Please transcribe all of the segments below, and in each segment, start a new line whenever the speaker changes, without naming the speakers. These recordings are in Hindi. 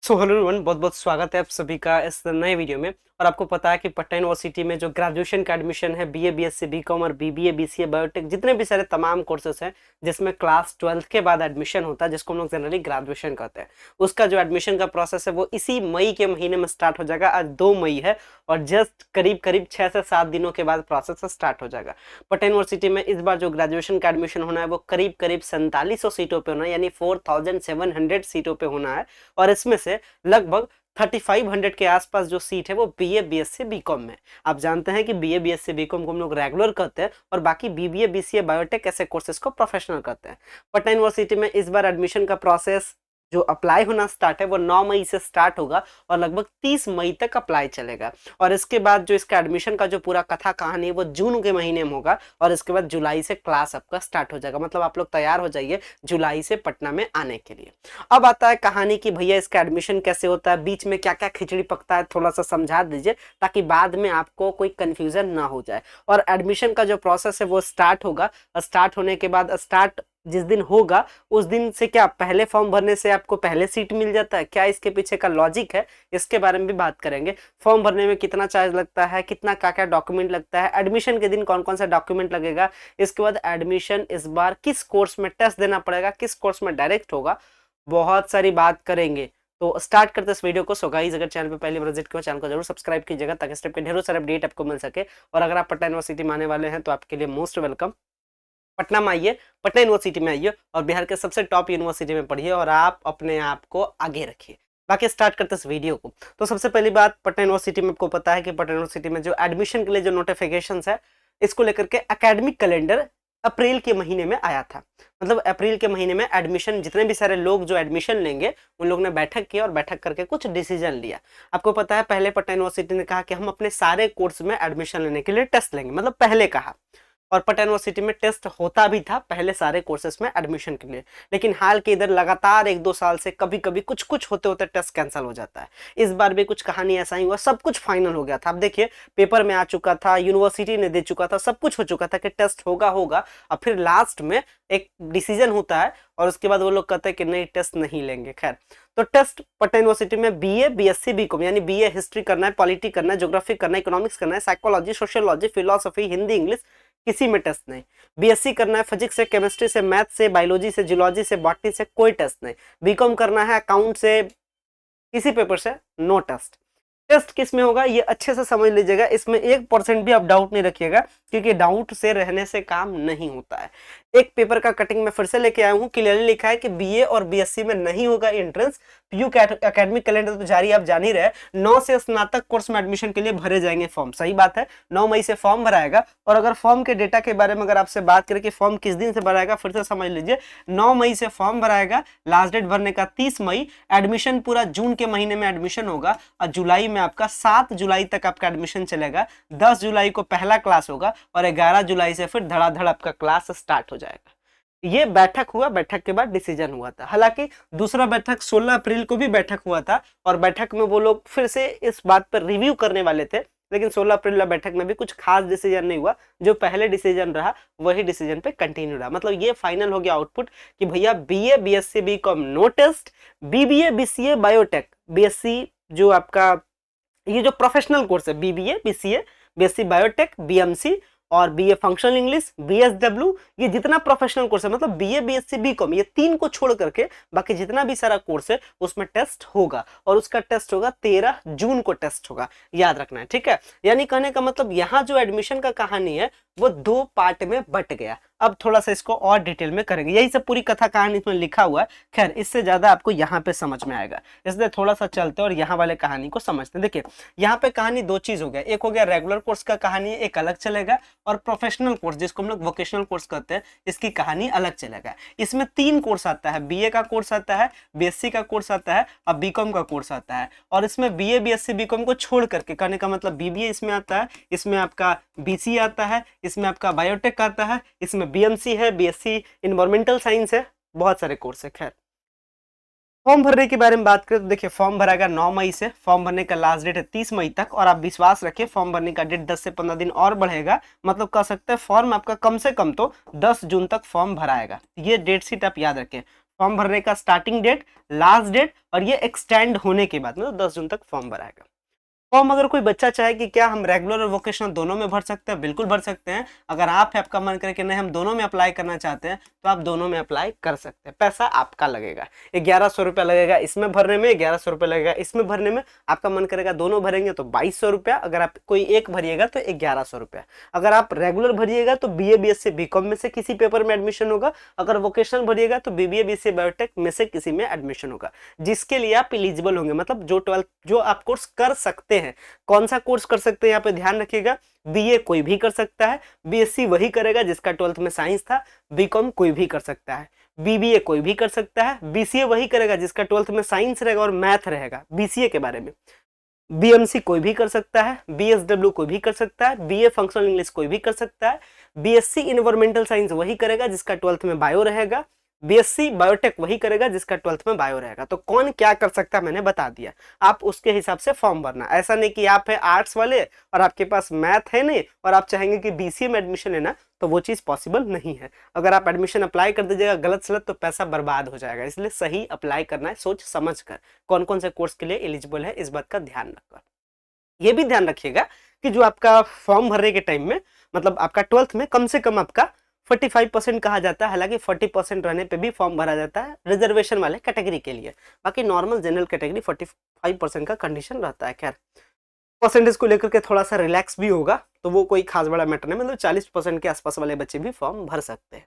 हेलो एवरीवन, बहुत बहुत स्वागत है आप सभी का इस नए वीडियो में। और आपको पता है कि पटना यूनिवर्सिटी में जो ग्रेजुएशन का एडमिशन है बीए बीएससी बीकॉम और बीबीए बीसीए बायोटेक जितने भी सारे तमाम कोर्सेस हैं जिसमें क्लास 12th के बाद एडमिशन होता है, जिसको हम लोग जनरली ग्रेजुएशन कहते हैं, उसका जो एडमिशन का प्रोसेस है वो इसी मई के महीने में स्टार्ट हो जाएगा। आज 2 मई है और जस्ट करीब करीब 6 से 7 दिनों के बाद प्रोसेस स्टार्ट हो जाएगा। पटना यूनिवर्सिटी में इस बार जो ग्रेजुएशन का एडमिशन होना है वो करीब करीब 4700 सीटों पे होना है, यानी 4700 सीटों पे होना है। और इसमें से लगभग 3500 के आसपास जो सीट है वो बीए बीएससी बीकॉम में। आप जानते हैं कि बीए बीएससी बीकॉम को हम लोग रेगुलर करते हैं और बाकी बीबीए बीसीए बायोटेक ऐसे कोर्सेज को प्रोफेशनल करते हैं। पटना यूनिवर्सिटी में इस बार एडमिशन का प्रोसेस जो अप्लाई होना स्टार्ट है वो 9 मई से स्टार्ट होगा और लगभग 30 मई तक अप्लाई चलेगा। और इसके बाद जो इसका एडमिशन का जो पूरा कथा कहानी है वो जून के महीने में होगा और इसके बाद जुलाई से क्लास आपका स्टार्ट हो जाएगा। मतलब आप लोग तैयार हो जाइए जुलाई से पटना में आने के लिए। अब आता है कहानी कि भैया इसका एडमिशन कैसे होता है, बीच में क्या क्या खिचड़ी पकता है, थोड़ा सा समझा दीजिए ताकि बाद में आपको कोई कंफ्यूजन ना हो जाए। और एडमिशन का जो प्रोसेस है वो स्टार्ट होगा। स्टार्ट होने के बाद स्टार्ट जिस दिन होगा उस दिन से क्या पहले फॉर्म भरने से आपको पहले सीट मिल जाता है, क्या इसके पीछे का लॉजिक है, इसके बारे में भी बात करेंगे। फॉर्म भरने में कितना चार्ज लगता है, कितना क्या क्या डॉक्यूमेंट लगता है, एडमिशन के दिन कौन कौन सा डॉक्यूमेंट लगेगा, इसके बाद एडमिशन इस बार किस कोर्स में टेस्ट देना पड़ेगा, किस कोर्स में डायरेक्ट होगा, बहुत सारी बात करेंगे। तो स्टार्ट करते इस वीडियो को। सो गाइस, अगर चैनल पे पहली बार विजिट किया चैनल को जरूर सब्सक्राइब कीजिएगा ताकि स्टेप के ढेरों सारे अपडेट आपको मिल सके। और अगर आप पटना यूनिवर्सिटी में आने वाले हैं तो आपके लिए मोस्ट वेलकम। पटना में आइए, पटना यूनिवर्सिटी में आइए और बिहार के सबसे टॉप यूनिवर्सिटी में पढ़िए और आप अपने आप को आगे रखिए। बाकी स्टार्ट करते इस वीडियो को। तो सबसे पहली बात, पटना यूनिवर्सिटी में आपको पता है कि पटना यूनिवर्सिटी में जो एडमिशन के लिए जो नोटिफिकेशंस है इसको लेकर के एकेडमिक कैलेंडर अप्रैल के महीने में आया था। मतलब अप्रैल के महीने में एडमिशन जितने भी सारे लोग जो एडमिशन लेंगे उन लोग ने बैठक की और बैठक करके कुछ डिसीजन लिया। आपको पता है पहले पटना यूनिवर्सिटी ने कहा कि हम अपने सारे कोर्स में एडमिशन लेने के लिए टेस्ट लेंगे, मतलब पहले कहा। और पटना यूनिवर्सिटी में टेस्ट होता भी था पहले सारे कोर्सेज में एडमिशन के लिए, लेकिन हाल के इधर लगातार 1-2 साल से कभी कभी कुछ कुछ होते होते टेस्ट कैंसिल हो जाता है। इस बार भी कुछ कहानी ऐसा ही हुआ, सब कुछ फाइनल हो गया था। अब देखिए पेपर में आ चुका था, यूनिवर्सिटी ने दे चुका था, सब कुछ हो चुका था कि टेस्ट होगा होगा। और फिर लास्ट में एक डिसीजन होता है और उसके बाद वो लोग कहते हैं कि नहीं टेस्ट नहीं लेंगे। खैर, तो टेस्ट पटना यूनिवर्सिटी में बीए बीएससी बीकॉम यानी बीए हिस्ट्री करना है, पॉलिटी करना है, ज्योग्राफी करना है, इकोनॉमिक्स करना है, psychology, sociology, philosophy, Hindi, English, किसी में टेस्ट नहीं। बीएससी करना है फिजिक्स से, केमिस्ट्री से, मैथ से, बायोलॉजी से, जियोलॉजी से, बॉटनी से, कोई टेस्ट नहीं। बीकॉम करना है अकाउंट से, किसी पेपर से नो टेस्ट। टेस्ट किस में होगा ये अच्छे से समझ लीजिएगा, इसमें 1% भी आप डाउट नहीं रखिएगा क्योंकि डाउट से रहने से काम नहीं होता है। एक पेपर का कटिंग में फिर से लेके आया हूँ, क्लियरली लिखा है कि बीए और बीएससी में नहीं होगा एंट्रेंस। पीयू एकेडमिक कैलेंडर तो जारी, आप जान ही रहे। 9 से स्नातक कोर्स में एडमिशन के लिए भरे जाएंगे फॉर्म। सही बात है, 9 मई से फॉर्म भराएगा। और अगर फॉर्म के डेटा के बारे में अगर आपसे बात करें कि फॉर्म किस दिन से भराएगा, फिर से समझ लीजिए 9 मई से फॉर्म भराएगा, लास्ट डेट भरने का 30 मई, एडमिशन पूरा जून के महीने में एडमिशन होगा और जुलाई में आपका 7 जुलाई तक आपका एडमिशन चलेगा। 10 जुलाई को पहला क्लास होगा और 11 जुलाई से फिर धड़ाधड़ आपका क्लास स्टार्ट हो जाएगा। ये बैठक हुआ, बैठक के बाद डिसीजन हुआ था। हालांकि दूसरा बैठक 16 अप्रैल को भी बैठक हुआ था और बैठक में वो लोग फिर से इस बात पर रिव्यू करने वाले थे, लेकिन 16 अप्रैल वाला बैठक में भी कुछ खास डिसीजन नहीं हुआ। जो पहले डिसीजन रहा वही डिसीजन पे कंटिन्यू रहा। मतलब ये फाइनल हो गया आउटपुट कि भैया BA BSc BCom no test, BBA BCA biotech, BSc जो आपका ये जो प्रोफेशनल कोर्स है BBA BCA BSc biotech, BMC और बीए फंक्शनल इंग्लिश, बीएसडब्ल्यू, ये जितना प्रोफेशनल कोर्स है मतलब बीए बीएससी बीकॉम, ये 3 को छोड़ करके बाकी जितना भी सारा कोर्स है उसमें टेस्ट होगा और उसका टेस्ट होगा 13 जून को टेस्ट होगा, याद रखना है, ठीक है। यानी कहने का मतलब यहाँ जो एडमिशन का कहानी है वो 2 पार्ट में बट गया। अब थोड़ा सा इसको और डिटेल में करेंगे, यही सब पूरी कथा कहानी इसमें लिखा हुआ है। खैर, इससे ज्यादा आपको यहाँ पे समझ में आएगा, इसलिए थोड़ा सा चलते और यहाँ वाले कहानी को समझते हैं। देखिए यहाँ पे कहानी 2 चीज हो गया, एक हो गया रेगुलर कोर्स का कहानी एक अलग चलेगा और प्रोफेशनल कोर्स जिसको हम लोग वोकेशनल कोर्स कहते हैं इसकी कहानी अलग चलेगा। इसमें 3 कोर्स आता है, बीए का कोर्स आता है, बीएससी का कोर्स आता है और बीकॉम का कोर्स आता है। और इसमें बीए बीएससी बीकॉम को छोड़ करके, कहने का मतलब बीबीए इसमें आता है, इसमें आपका बीसी आता है, इसमें आपका बायोटेक आता है, इसमें बीएमसी है, बीएससी इन्वायरमेंटल साइंस है, बहुत सारे कोर्स है। खैर, फॉर्म भरने के बारे में बात करें तो देखिए फॉर्म भराएगा 9 मई से, फॉर्म भरने का लास्ट डेट है 30 मई तक और आप विश्वास रखिए फॉर्म भरने का डेट 10 से 15 दिन और बढ़ेगा। मतलब कह सकते हैं फॉर्म आपका कम से कम तो 10 जून तक फॉर्म भराएगा। ये डेट शीट आप याद रखें, फॉर्म भरने का स्टार्टिंग डेट, लास्ट डेट और ये एक्सटेंड होने के बाद मतलब 10 जून तक फॉर्म भराएगा। फॉर्म अगर कोई बच्चा चाहे कि क्या हम रेगुलर और वोकेशनल दोनों में भर सकते हैं, बिल्कुल भर सकते हैं। अगर आप है आपका मन करे कि नहीं हम दोनों में अप्लाई करना चाहते हैं तो आप दोनों में अप्लाई कर सकते हैं। पैसा आपका लगेगा, 1100 रुपया लगेगा इसमें भरने में, 1100 रुपया लगेगा इसमें भरने में। आपका मन करेगा दोनों भरेंगे तो 2200 रुपया, अगर आप कोई एक भरिएगा तो 1100 रुपया। अगर आप रेगुलर भरिएगा तो BA BSc BCom में से किसी पेपर में एडमिशन होगा, अगर वोकेशनल भरिएगा तो BBA BCA बायोटेक में से किसी में एडमिशन होगा, जिसके लिए आप एलिजिबल होंगे। मतलब जो 12 जो आप कोर्स कर सकते हैं। कौन सा कोर्स कर सकते हैं यहाँ पे ध्यान रखिएगा, BA कोई भी कर सकता है, BSc वही करेगा जिसका 12th में साइंस था, BCom कोई भी कर सकता है, BBA कोई भी कर सकता है, BCA वही करेगा जिसका 12th में साइंस रहेगा और मैथ रहेगा BCA के बारे में, BMC कोई भी कर सकता है, BSW कोई भी कर सकता है, BA फंक्शनल इंग्लिश कोई भी कर सकता है, BSc इन्वायरमेंटल साइंस वही करेगा जिसका 12th में बायो रहेगा, BSc बायोटेक वही करेगा जिसका 12th में बायो रहेगा। तो कौन क्या कर सकता है मैंने बता दिया, आप उसके हिसाब से फॉर्म भरना। ऐसा नहीं कि आप है आर्ट्स वाले और आपके पास मैथ है नहीं और आप चाहेंगे कि BCA में एडमिशन लेना, तो वो चीज़ पॉसिबल नहीं है। अगर आप एडमिशन अप्लाई कर दीजिएगा गलत सलत तो पैसा बर्बाद हो जाएगा। इसलिए सही अप्लाई करना है सोच समझ कर, कौन कौन से कोर्स के लिए एलिजिबल है इस बात का ध्यान रखकर। ये भी ध्यान रखिएगा कि जो आपका फॉर्म भरने के टाइम में मतलब आपका 12th में कम से कम आपका 45% कहा जाता है, हालांकि 40% रहने पे भी फॉर्म भरा जाता है रिजर्वेशन वाले कैटेगरी के लिए। बाकी नॉर्मल जनरल कैटेगरी 45% का कंडीशन रहता है। खैर परसेंटेज को लेकर के थोड़ा सा रिलैक्स भी होगा, तो वो कोई खास बड़ा मैटर नहीं, मतलब 40% के आसपास वाले बच्चे भी फॉर्म भर सकते हैं।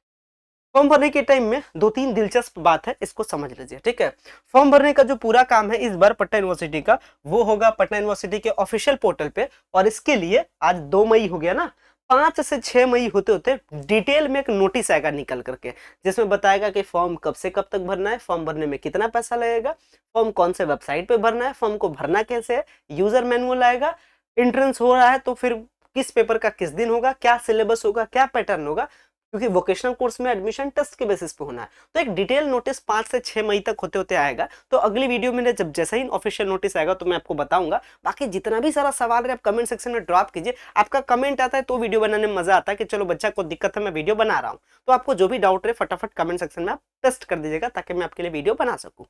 फॉर्म भरने के टाइम में 2-3 दिलचस्प बात है, इसको समझ लीजिए, ठीक है। फॉर्म भरने का जो पूरा काम है इस बार पटना यूनिवर्सिटी का, वो होगा पटना यूनिवर्सिटी के ऑफिशियल पोर्टल पे। और इसके लिए आज 2 मई हो गया ना, 5 से 6 मई होते होते डिटेल में एक नोटिस आएगा निकल करके, जिसमें बताएगा कि फॉर्म कब से कब तक भरना है, फॉर्म भरने में कितना पैसा लगेगा, फॉर्म कौन से वेबसाइट पे भरना है, फॉर्म को भरना कैसे है, यूजर मैनुअल आएगा, एंट्रेंस हो रहा है तो फिर किस पेपर का किस दिन होगा, क्या सिलेबस होगा, क्या पैटर्न होगा, क्योंकि वोकेशनल कोर्स में एडमिशन टेस्ट के बेसिस पे होना है। तो एक डिटेल नोटिस 5 से 6 मई तक होते होते आएगा। तो अगली वीडियो में जब जैसा ही ऑफिशियल नोटिस आएगा तो मैं आपको बताऊंगा। बाकी जितना भी सारा सवाल है आप कमेंट सेक्शन में ड्रॉप कीजिए। आपका कमेंट आता है तो वीडियो बनाने में मजा आता है कि चलो बच्चा को दिक्कत है मैं वीडियो बना रहा हूँ, तो आपको जो भी डाउट है फटाफट कमेंट सेक्शन में आप टेस्ट कर दीजिएगा ताकि मैं आपके लिए वीडियो बना सकूँ।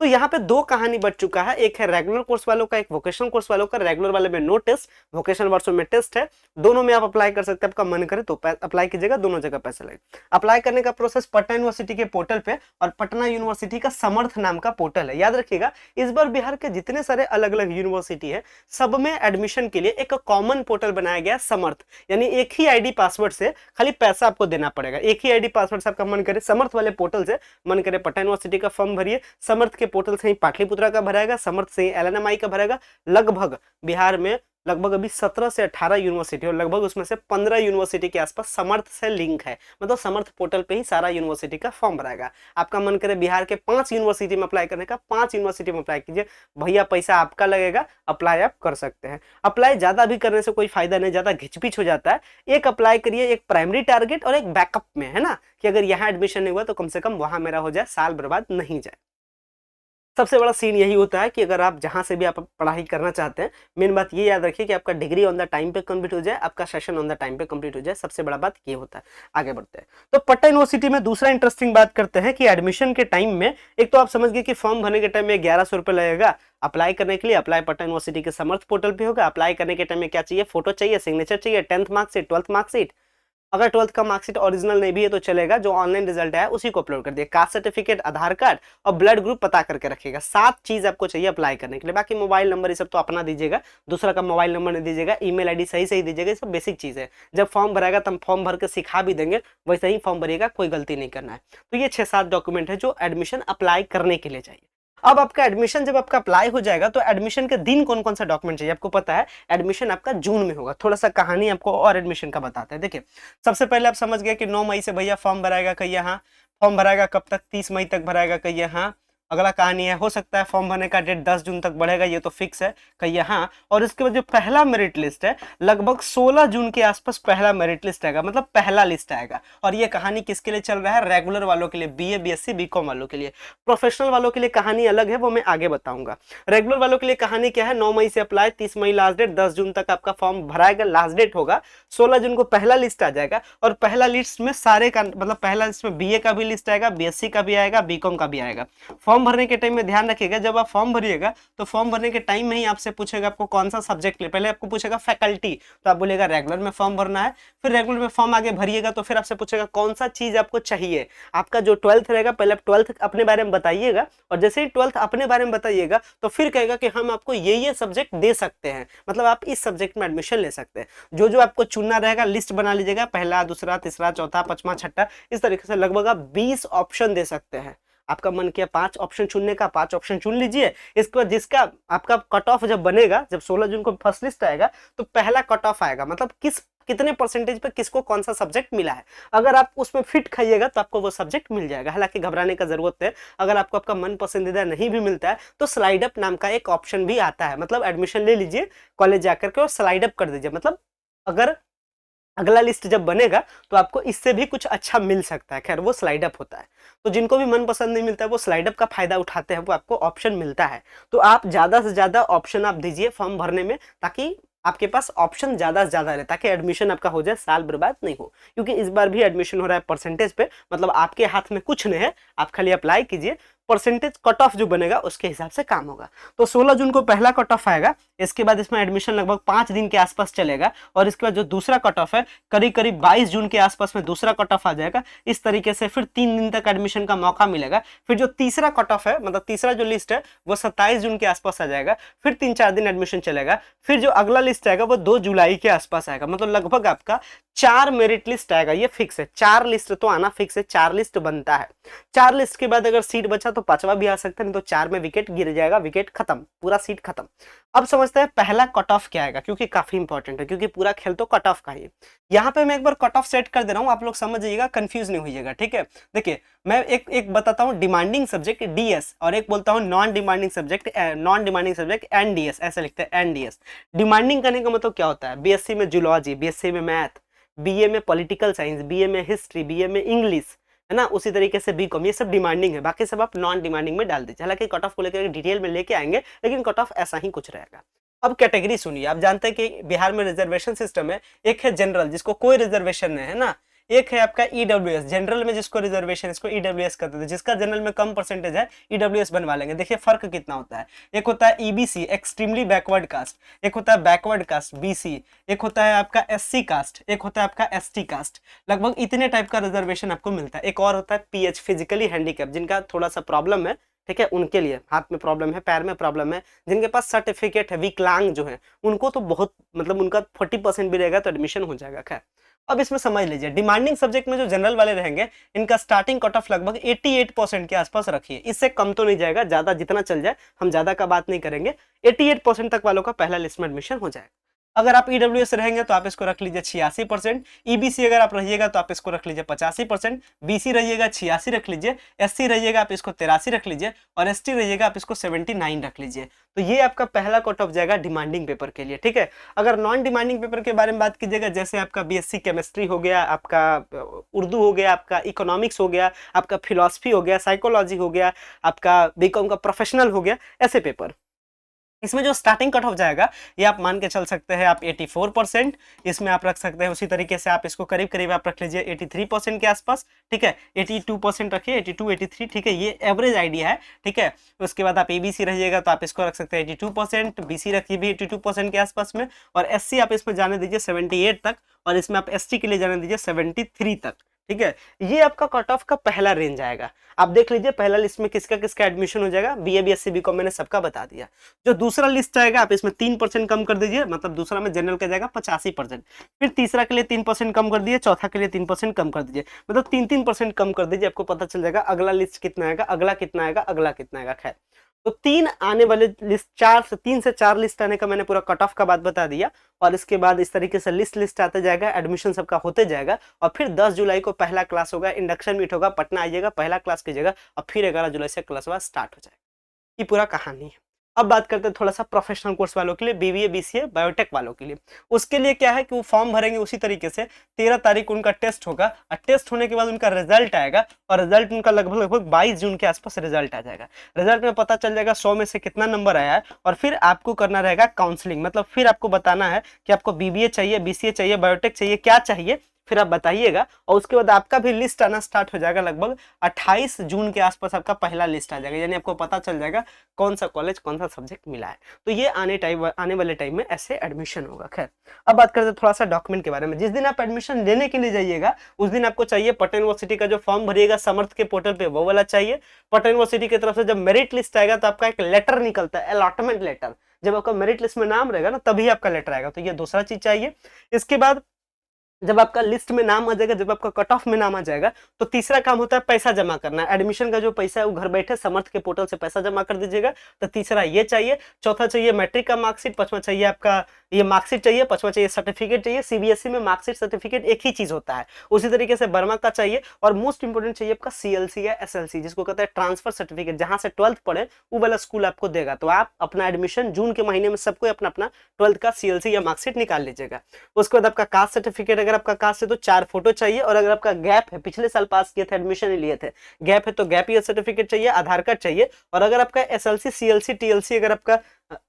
तो यहाँ पे 2 कहानी बच चुका है, एक है रेगुलर कोर्स वालों का, एक वोकेशनल कोर्स वालों का। रेगुलर वाले में नो टेस्ट, वोकेशनल वर्षों में टेस्ट है, दोनों में आप अप्लाई कर सकते हैं। आपका मन करे तो अप्लाई कीजिएगा, दोनों जगह पैसा लगेगा। अप्लाई करने का प्रोसेस पटना यूनिवर्सिटी के पोर्टल पे और पटना यूनिवर्सिटी का समर्थ नाम का पोर्टल है। याद रखिएगा इस बार बिहार के जितने सारे अलग अलग यूनिवर्सिटी है सब में एडमिशन के लिए एक कॉमन पोर्टल बनाया गया समर्थ, यानी एक ही आईडी पासवर्ड से खाली पैसा आपको देना पड़ेगा। एक ही आईडी पासवर्ड से आपका मन करे समर्थ वाले पोर्टल से मन करे पटना यूनिवर्सिटी का फॉर्म भरिए, समर्थ के पोर्टल से ही पाटलिपुत्रा का भराएगा, समर्थ से ही LNMI का भरेगा। लगभग बिहार में लगभग अभी 17 से 18 यूनिवर्सिटी और लगभग उसमें से 15 यूनिवर्सिटी के आसपास समर्थ से लिंक है। मतलब समर्थ पोर्टल पे ही सारा यूनिवर्सिटी का फॉर्म भराएगा। आपका मन करे बिहार के 5 यूनिवर्सिटी में अप्लाई करने का, 5 यूनिवर्सिटी में अप्लाई कीजिए भैया, पैसा आपका लगेगा, अप्लाई आप कर सकते हैं। अप्लाई ज्यादा भी करने से कोई फायदा नहीं, ज्यादा घिचपिच हो जाता है। एक अप्लाई करिए, एक प्राइमरी टारगेट और एक बैकअप में, है ना, कि अगर यहाँ एडमिशन नहीं हुआ तो कम से कम वहां मेरा हो जाए, साल बर्बाद नहीं जाए। सबसे बड़ा सीन यही होता है कि अगर आप जहां से भी आप पढ़ाई करना चाहते हैं, मेन बात ये याद रखिए कि आपका डिग्री ऑन द टाइम पे कंप्लीट हो जाए, आपका सेशन ऑन द टाइम पे कंप्लीट हो जाए। सबसे बड़ा बात ये होता है। आगे बढ़ते हैं तो पटना यूनिवर्सिटी में दूसरा इंटरेस्टिंग बात करते हैं कि एडमिशन के टाइम में एक तो आप समझ गए कि फॉर्म भरने के टाइम में 1100 रुपये लगेगा अप्लाई करने के लिए। अप्लाई पटना यूनिवर्सिटी के समर्थ पोर्टल पे होगा। अप्लाई करने के टाइम में क्या चाहिए, फोटो चाहिए, सिग्नेचर चाहिए, 10th मार्कशीट, 12th मार्कशीट। अगर 12th का मार्कशीट ओरिजिनल नहीं भी है तो चलेगा, जो ऑनलाइन रिजल्ट है उसी को अपलोड कर दिए। कास्ट सर्टिफिकेट, आधार कार्ड और ब्लड ग्रुप पता करके रखिएगा। 7 चीज आपको चाहिए अप्लाई करने के लिए। बाकी मोबाइल नंबर ये सब तो अपना दीजिएगा, दूसरा का मोबाइल नंबर नहीं दीजिएगा, ईमेल आईडी सही सही दीजिएगा। ये सब बेसिक चीज है। जब फॉर्म भराएगा तब फॉर्म भर के सिखा भी देंगे, वैसे ही फॉर्म भरिएगा, कोई गलती नहीं करना है। तो ये 6-7 डॉक्यूमेंट है जो एडमिशन अप्लाई करने के लिए चाहिए। अब आपका एडमिशन जब आपका अप्लाई हो जाएगा तो एडमिशन के दिन कौन कौन सा डॉक्यूमेंट चाहिए आपको पता है। एडमिशन आपका जून में होगा। थोड़ा सा कहानी आपको और एडमिशन का बताते हैं। देखिए सबसे पहले आप समझ गए कि 9 मई से भैया फॉर्म भराएगा, कहिए हाँ। फॉर्म भराएगा कब तक, 30 मई तक भराएगा, कहिए हाँ। अगला कहानी है, हो सकता है फॉर्म भरने का डेट 10 जून तक बढ़ेगा, ये तो फिक्स है कहिए हाँ। और इसके बाद जो पहला मेरिट लिस्ट है लगभग 16 जून के आसपास पहला मेरिट लिस्ट आएगा, मतलब पहला लिस्ट आएगा। और ये कहानी किसके लिए चल रहा है, रेगुलर वालों के लिए, बीए बीएससी बीकॉम वालों के लिए। प्रोफेशनल वालों के लिए कहानी अलग है, वो मैं आगे बताऊंगा। रेगुलर वालों के लिए कहानी क्या है, 9 मई से अप्लाई, 30 मई लास्ट डेट, 10 जून तक आपका फॉर्म भराएगा, लास्ट डेट होगा, 16 जून को पहला लिस्ट आ जाएगा। और पहला लिस्ट में सारे का मतलब पहला लिस्ट में बीए का भी लिस्ट आएगा, बीएससी का भी आएगा, बीकॉम का भी आएगा। फॉर्म भरने के टाइम में ध्यान रखिएगा, जब आप फॉर्म भरिएगा तो फॉर्म भरने के टाइम में ही आपसे पूछेगा आपको कौन सा सब्जेक्ट ले, पहले आपको पूछेगा फैकल्टी, तो आप बोलेगा रेगुलर में फॉर्म भरना है। फिर रेगुलर में फॉर्म आगे भरिएगा तो फिर आपसे पूछेगा कौन सा चीज आपको चाहिए। आपका जो 12th रहेगा, पहले आप 12th अपने बारे में बताइएगा, और जैसे ही 12th अपने बारे में बताइएगा तो फिर कहेगा कि हम आपको ये सब्जेक्ट दे सकते हैं, मतलब आप इस सब्जेक्ट में एडमिशन ले सकते हैं। जो जो आपको चुनना रहेगा लिस्ट बना लीजिएगा, पहला दूसरा तीसरा चौथा पांचवा छठा, इस तरीके से लगभग आप 20 ऑप्शन दे सकते हैं। आपका मन किया 5 ऑप्शन चुनने का, 5 ऑप्शन चुन लीजिए। इसके बाद जिसका आपका कट ऑफ जब बनेगा, जब 16 जून को फर्स्ट लिस्ट आएगा तो पहला कट ऑफ आएगा, मतलब कितने परसेंटेज पे किसको कौन सा सब्जेक्ट मिला है। अगर आप उसमें फिट खाइएगा तो आपको वो सब्जेक्ट मिल जाएगा, हालांकि घबराने का जरूरत है। अगर आपको आपका मन पसंदीदा नहीं भी मिलता है तो स्लाइड अप नाम का एक ऑप्शन भी आता है, मतलब एडमिशन ले लीजिए कॉलेज जाकर के और स्लाइड अप कर दीजिए, मतलब अगर अगला लिस्ट जब बनेगा तो आपको इससे भी कुछ अच्छा मिल सकता है। खैर वो स्लाइड अप होता है, तो जिनको भी मन पसंद नहीं मिलता है वो स्लाइड अप का फायदा उठाते हैं, वो आपको ऑप्शन मिलता है। तो आप ज्यादा से ज्यादा ऑप्शन आप दीजिए फॉर्म भरने में, ताकि आपके पास ऑप्शन ज्यादा से ज्यादा रहे, ताकि एडमिशन आपका हो जाए, साल बर्बाद नहीं हो। क्योंकि इस बार भी एडमिशन हो रहा है परसेंटेज पे, मतलब आपके हाथ में कुछ नहीं है, आप खाली अप्लाई कीजिए, परसेंटेज कट ऑफ जो बनेगा उसके हिसाब से काम होगा। तो 16 जून को पहला कट ऑफ आएगा, इसके बाद इसमें एडमिशन लगभग 5 दिन के आसपास चलेगा, और इसके बाद जो दूसरा कट ऑफ है करीब करीब 22 जून के आसपास में दूसरा कट ऑफ आ जाएगा। इस तरीके से फिर 3 दिन तक एडमिशन का मौका मिलेगा। फिर जो तीसरा कट ऑफ है, मतलब तीसरा जो लिस्ट है वो 27 जून के आसपास आ जाएगा, फिर 3-4 दिन एडमिशन चलेगा। फिर जो अगला लिस्ट आएगा वो 2 जुलाई के आसपास आएगा, मतलब लगभग आपका 4 मेरिट लिस्ट आएगा, ये फिक्स है। 4 लिस्ट तो आना फिक्स है, 4 लिस्ट बनता है। 4 लिस्ट के बाद अगर सीट बचा तो 5वां भी आ सकता है, नहीं तो 4 में विकेट गिर जाएगा, विकेट खत्म, पूरा सीट खत्म। अब समझते हैं पहला कट ऑफ क्या आएगा, क्योंकि काफी इंपॉर्टेंट है, क्योंकि पूरा खेल तो कट ऑफ का ही है। यहाँ पे मैं एक बार कट ऑफ सेट कर दे रहा हूँ, आप लोग समझ जाइएगा, कंफ्यूज नहीं होइएगा, ठीक है। देखिए मैं एक बताता हूँ, डिमांडिंग सब्जेक्ट डीएस, और एक बोलता हूँ नॉन डिमांडिंग सब्जेक्ट एनडीएस, ऐसा लिखते हैं एनडीएस। डिमांडिंग करने का मतलब क्या होता है, बीएससी में जूलॉजी, बीएससी में मैथ, बीए में पॉलिटिकल साइंस, बीए में हिस्ट्री, बीए में इंग्लिश, है ना, उसी तरीके से बीकॉम, ये सब डिमांडिंग है। बाकी सब आप नॉन डिमांडिंग में डाल दीजिए, हालांकि कट ऑफ को लेकर डिटेल में लेके आएंगे, लेकिन कट ऑफ ऐसा ही कुछ रहेगा। अब कैटेगरी सुनिए, आप जानते हैं कि बिहार में रिजर्वेशन सिस्टम है। एक है जनरल, जिसको कोई रिजर्वेशन नहीं है ना, एक है आपका ईडब्ल्यूएस, जनरल में जिसको रिजर्वेशन, इसको ईडब्ल्यूएस करते थे। जिसका जनरल में कम परसेंटेज है ईडब्ल्यूएस बनवा लेंगे। देखिए फर्क कितना होता है, एक होता है ईबीसी, एक्सट्रीमली बैकवर्ड कास्ट, एक होता है बैकवर्ड कास्ट बीसी, एक होता है आपका एससी कास्ट, एक होता है आपका एसटी कास्ट। लगभग इतने टाइप का रिजर्वेशन आपको मिलता है। एक और होता है पीएच, फिजिकली हैंडीकैप, जिनका थोड़ा सा प्रॉब्लम है, ठीक है, उनके लिए हाथ में प्रॉब्लम है, पैर में प्रॉब्लम है, जिनके पास सर्टिफिकेट है, विकलांग जो है उनको तो बहुत, मतलब उनका 40% भी रहेगा तो एडमिशन हो जाएगा। खैर अब इसमें समझ लीजिए, डिमांडिंग सब्जेक्ट में जो जनरल वाले रहेंगे इनका स्टार्टिंग कट ऑफ लगभग 88% के आसपास रखिए, इससे कम तो नहीं जाएगा, ज्यादा जितना चल जाए, हम ज्यादा का बात नहीं करेंगे। 88% तक वालों का पहला लिस्ट में एडमिशन हो जाएगा। अगर आप ईडब्ल्यूएस रहेंगे तो आप इसको रख लीजिए 86%, ईबीसी अगर आप रहिएगा तो आप इसको रख लीजिए 85%, बीसी रहिएगा 86 रख लीजिए, एससी रहिएगा आप इसको 83 रख लीजिए, और एसटी रहिएगा आप इसको 79 रख लीजिए। तो ये आपका पहला कट ऑफ जाएगा डिमांडिंग पेपर के लिए, ठीक है। अगर नॉन डिमांडिंग पेपर के बारे में बात कीजिएगा, जैसे आपका बीएससी केमिस्ट्री हो गया, आपका उर्दू हो गया, आपका इकोनॉमिक्स हो गया, आपका फिलॉसफी हो गया, साइकोलॉजी हो गया, आपका बीकॉम का प्रोफेशनल हो गया, ऐसे पेपर, इसमें जो स्टार्टिंग कट ऑफ जाएगा ये आप मान के चल सकते हैं आप 84%, इसमें आप रख सकते हैं। उसी तरीके से आप इसको करीब करीब आप रख लीजिए 83% के आसपास, ठीक है। 82% रखिए, 82 83, ठीक है, ये एवरेज आइडिया है, ठीक है। उसके बाद आप एबीसी रहिएगा तो आप इसको रख सकते हैं 82%, बीसी रखिए भी 82% के आसपास में, और एससी आप इसमें जाने दीजिए 78 तक, और इसमें आप एसटी के लिए जाने दीजिए 73 तक, ठीक है। ये आपका कट ऑफ का पहला रेंज आएगा। आप देख लीजिए पहला लिस्ट में किसका किसका एडमिशन हो जाएगा, बीए बीएससी बीकॉम मैंने सबका बता दिया। जो दूसरा लिस्ट आएगा आप इसमें 3% कम कर दीजिए, मतलब दूसरा में जनरल का जाएगा 85%, फिर तीसरा के लिए 3% कम कर दीजिए, चौथा के लिए 3% कम कर दीजिए, मतलब 3-3% कम कर दीजिए, आपको पता चल जाएगा अगला लिस्ट कितना आएगा, अगला कितना आएगा, अगला कितना आएगा। खैर तो 3 आने वाले लिस्ट, 3 से 4 लिस्ट आने का मैंने पूरा कट ऑफ का बात बता दिया। और इसके बाद इस तरीके से लिस्ट आता जाएगा, एडमिशन सबका होते जाएगा। और फिर 10 जुलाई को पहला क्लास होगा, इंडक्शन मीट होगा, पटना आइएगा, पहला क्लास कीजिएगा, और फिर 11 जुलाई से क्लास स्टार्ट हो जाएगा। ये पूरा कहानी है। अब बात करते हैं थोड़ा सा प्रोफेशनल कोर्स वालों के लिए, बीबीए बीसीए बायोटेक वालों के लिए। उसके लिए क्या है कि वो फॉर्म भरेंगे उसी तरीके से, 13 तारीख उनका टेस्ट होगा, और टेस्ट होने के बाद उनका रिजल्ट आएगा, और रिजल्ट उनका लगभग 22 जून के आसपास रिजल्ट आ जाएगा। रिजल्ट में पता चल जाएगा 100 में से कितना नंबर आया है, और फिर आपको करना रहेगा काउंसलिंग। मतलब फिर आपको बताना है कि आपको बीबीए चाहिए, बीसीए चाहिए, बायोटेक चाहिए, क्या चाहिए, फिर आप बताइएगा। और उसके बाद आपका भी लिस्ट आना स्टार्ट हो जाएगा, लगभग 28 जून के आसपास आपका पहला लिस्ट आ जाएगा, यानी आपको पता चल जाएगा कौन सा कॉलेज कौन सा सब्जेक्ट मिला है। तो ये आने वाले टाइम में ऐसे एडमिशन होगा। खैर, अब बात करते हैं थोड़ा सा डॉक्यूमेंट के बारे में। जिस दिन आप एडमिशन लेने के लिए जाइएगा उस दिन आपको चाहिए पटना यूनिवर्सिटी का जो फॉर्म भरिएगा समर्थ के पोर्टल पे, वो वाला चाहिए। पटना यूनिवर्सिटी की तरफ से जब मेरिट लिस्ट आएगा तो आपका एक लेटर निकलता है, अलॉटमेंट लेटर। जब आपका मेरिट लिस्ट में नाम रहेगा ना, तभी आपका लेटर आएगा। तो ये दूसरा चीज चाहिए। इसके बाद जब आपका लिस्ट में नाम आ जाएगा, जब आपका कट ऑफ में नाम आ जाएगा, तो तीसरा काम होता है पैसा जमा करना। एडमिशन का जो पैसा है वो घर बैठे समर्थ के पोर्टल से पैसा जमा कर दीजिएगा। तो तीसरा ये चाहिए। चौथा चाहिए मैट्रिक का मार्कशीट। पांचवा चाहिए आपका ये मार्कशीट चाहिए। पांचवा चाहिए सर्टिफिकेट चाहिए। सीबीएसई में मार्कशीट सर्टिफिकेट एक ही चीज होता है। उसी तरीके से बर्मा का चाहिए। और मोस्ट इंपोर्टेंट चाहिए आपका सीएलसी या एसएलसी, जिसको कहते हैं ट्रांसफर सर्टिफिकेट। जहां से 12th पढ़े वो वाला स्कूल आपको देगा। तो आप अपना एडमिशन जून के महीने में सबको अपना अपना 12th का सीएलसी या मार्कशीट निकाल लीजिएगा। उसके बाद आपका कास्ट सर्टिफिकेट, अगर आपका कास्ट है तो 4 फोटो चाहिए। और अगर आपका गैप है, पिछले साल पास किए थे, एडमिशन ही लिए थे, गैप है तो गैप ईयर सर्टिफिकेट चाहिए, आधार कार्ड चाहिए। और अगर आपका एसएलसी सीएलसी टीएलसी अगर आपका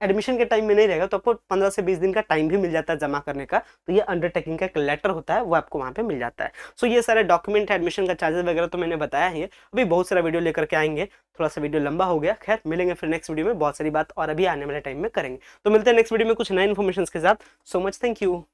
एडमिशन के टाइम में नहीं रहेगा तो आपको 15 से 20 दिन का टाइम भी मिल जाता है जमा करने का। तो ये अंडरटेकिंग का एक लेटर होता है, वो आपको वहां पे मिल जाता है। सो ये सारे डॉक्यूमेंट है, एडमिशन का चार्जेस वगैरह तो मैंने बताया ही है। अभी बहुत सारा वीडियो लेकर के आएंगे, थोड़ा सा वीडियो लंबा हो गया। खैर, मिलेंगे फिर नेक्स्ट वीडियो में, बहुत सारी बात और अभी आने वाले टाइम में करेंगे। तो मिलते हैं नेक्स्ट वीडियो में कुछ नए इन्फॉर्मेशन के साथ। So much, thank you.